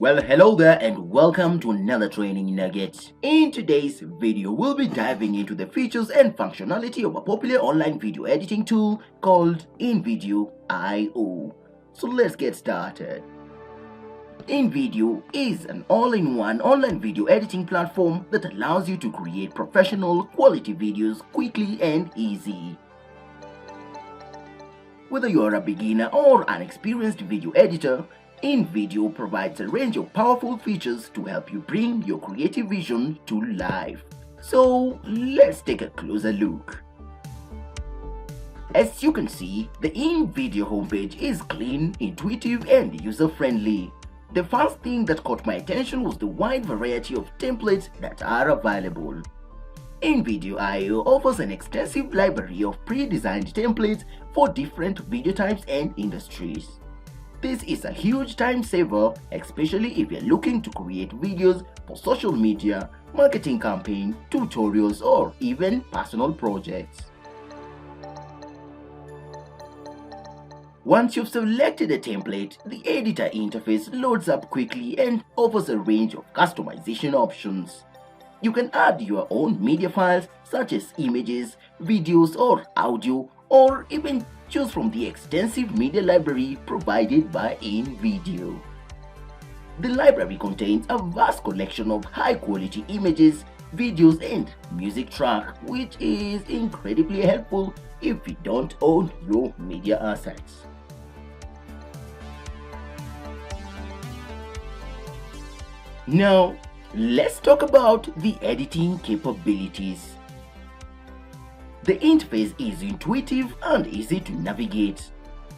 Well, hello there and welcome to another training nugget. In today's video, we'll be diving into the features and functionality of a popular online video editing tool called Invideo IO. So let's get started. Invideo is an all-in-one online video editing platform that allows you to create professional quality videos quickly and easy. Whether you are a beginner or an experienced video editor, Invideo provides a range of powerful features to help you bring your creative vision to life. So let's take a closer look. As you can see, the Invideo homepage is clean, intuitive, and user-friendly. The first thing that caught my attention was the wide variety of templates that are available. Invideo IO offers an extensive library of pre-designed templates for different video types and industries. This is a huge time saver, especially if you're looking to create videos for social media, marketing campaign, tutorials, or even personal projects. Once you've selected a template, the editor interface loads up quickly and offers a range of customization options. You can add your own media files such as images, videos, or audio, or even choose from the extensive media library provided by Invideo. The library contains a vast collection of high-quality images, videos, and music track, which is incredibly helpful if you don't own your media assets. Now, let's talk about the editing capabilities. The interface is intuitive and easy to navigate.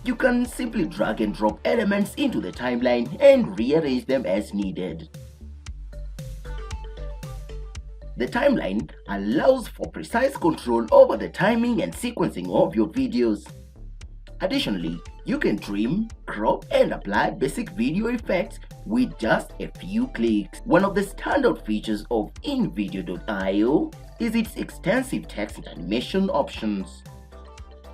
You can simply drag and drop elements into the timeline and rearrange them as needed. The timeline allows for precise control over the timing and sequencing of your videos. Additionally, you can trim, crop, and apply basic video effects with just a few clicks. One of the standout features of Invideo.io is its extensive text and animation options.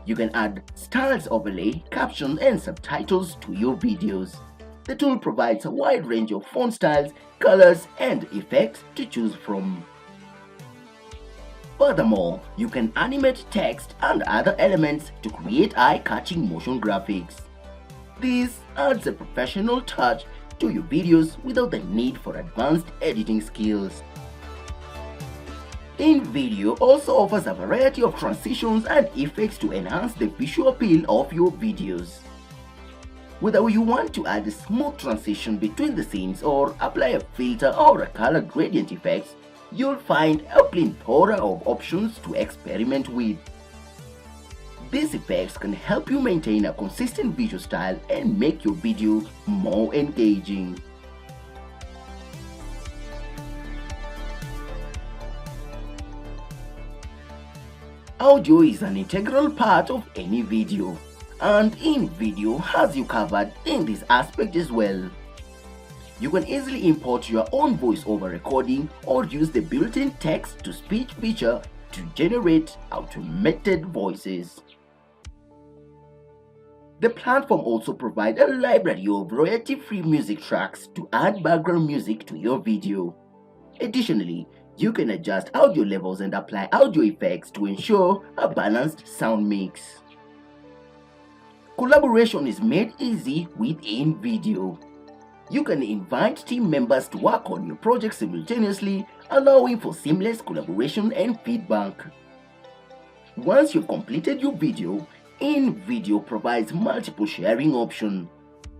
You can add styles overlay, captions, and subtitles to your videos. The tool provides a wide range of font styles, colors, and effects to choose from. Furthermore, you can animate text and other elements to create eye-catching motion graphics. This adds a professional touch to your videos without the need for advanced editing skills. Invideo also offers a variety of transitions and effects to enhance the visual appeal of your videos. Whether you want to add a smooth transition between the scenes or apply a filter or a color gradient effects, you'll find a plethora of options to experiment with. These effects can help you maintain a consistent visual style and make your video more engaging. Audio is an integral part of any video, and Invideo has you covered in this aspect as well. You can easily import your own voiceover recording or use the built-in text-to-speech feature to generate automated voices. The platform also provides a library of royalty-free music tracks to add background music to your video. Additionally, you can adjust audio levels and apply audio effects to ensure a balanced sound mix. Collaboration is made easy with Invideo. You can invite team members to work on your project simultaneously, allowing for seamless collaboration and feedback. Once you've completed your video, Invideo provides multiple sharing options.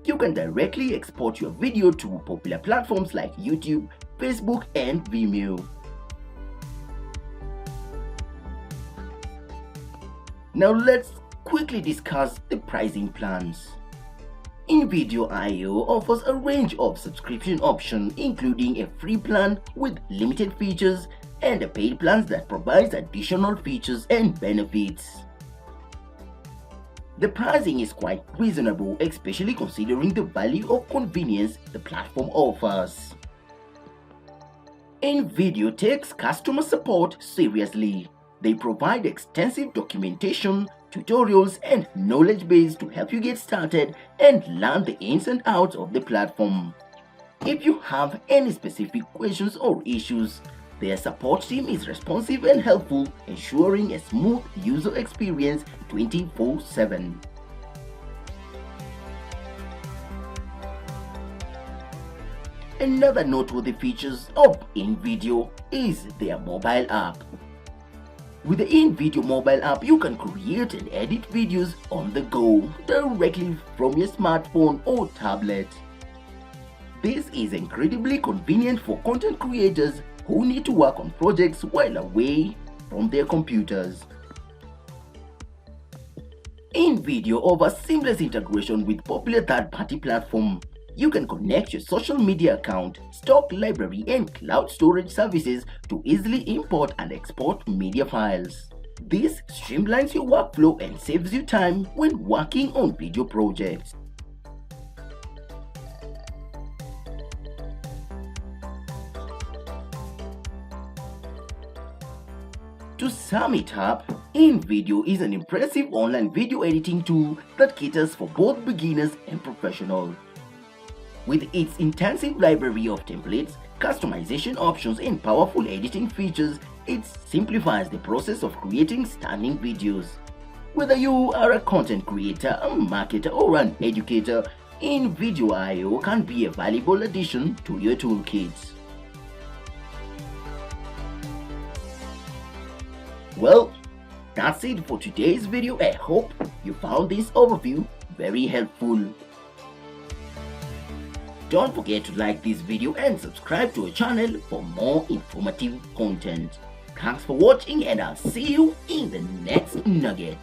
You can directly export your video to popular platforms like YouTube, Facebook, and Vimeo. Now let's quickly discuss the pricing plans. Invideo IO offers a range of subscription options, including a free plan with limited features and a paid plan that provides additional features and benefits. The pricing is quite reasonable, especially considering the value of convenience the platform offers. Invideo takes customer support seriously. They provide extensive documentation, tutorials, and knowledge base to help you get started and learn the ins and outs of the platform. If you have any specific questions or issues, their support team is responsive and helpful, ensuring a smooth user experience 24/7. Another noteworthy features of Invideo is their mobile app. With the Invideo mobile app, you can create and edit videos on the go directly from your smartphone or tablet. This is incredibly convenient for content creators who need to work on projects while away from their computers. Invideo offers seamless integration with popular third-party platforms. You can connect your social media account, stock library, and cloud storage services to easily import and export media files. This streamlines your workflow and saves you time when working on video projects. To sum it up, Invideo is an impressive online video editing tool that caters for both beginners and professionals. With its intensive library of templates, customization options, and powerful editing features, it simplifies the process of creating stunning videos. Whether you are a content creator, a marketer, or an educator, Invideo can be a valuable addition to your toolkit. Well, that's it for today's video. I hope you found this overview very helpful. Don't forget to like this video and subscribe to our channel for more informative content. Thanks for watching, and I'll see you in the next nugget.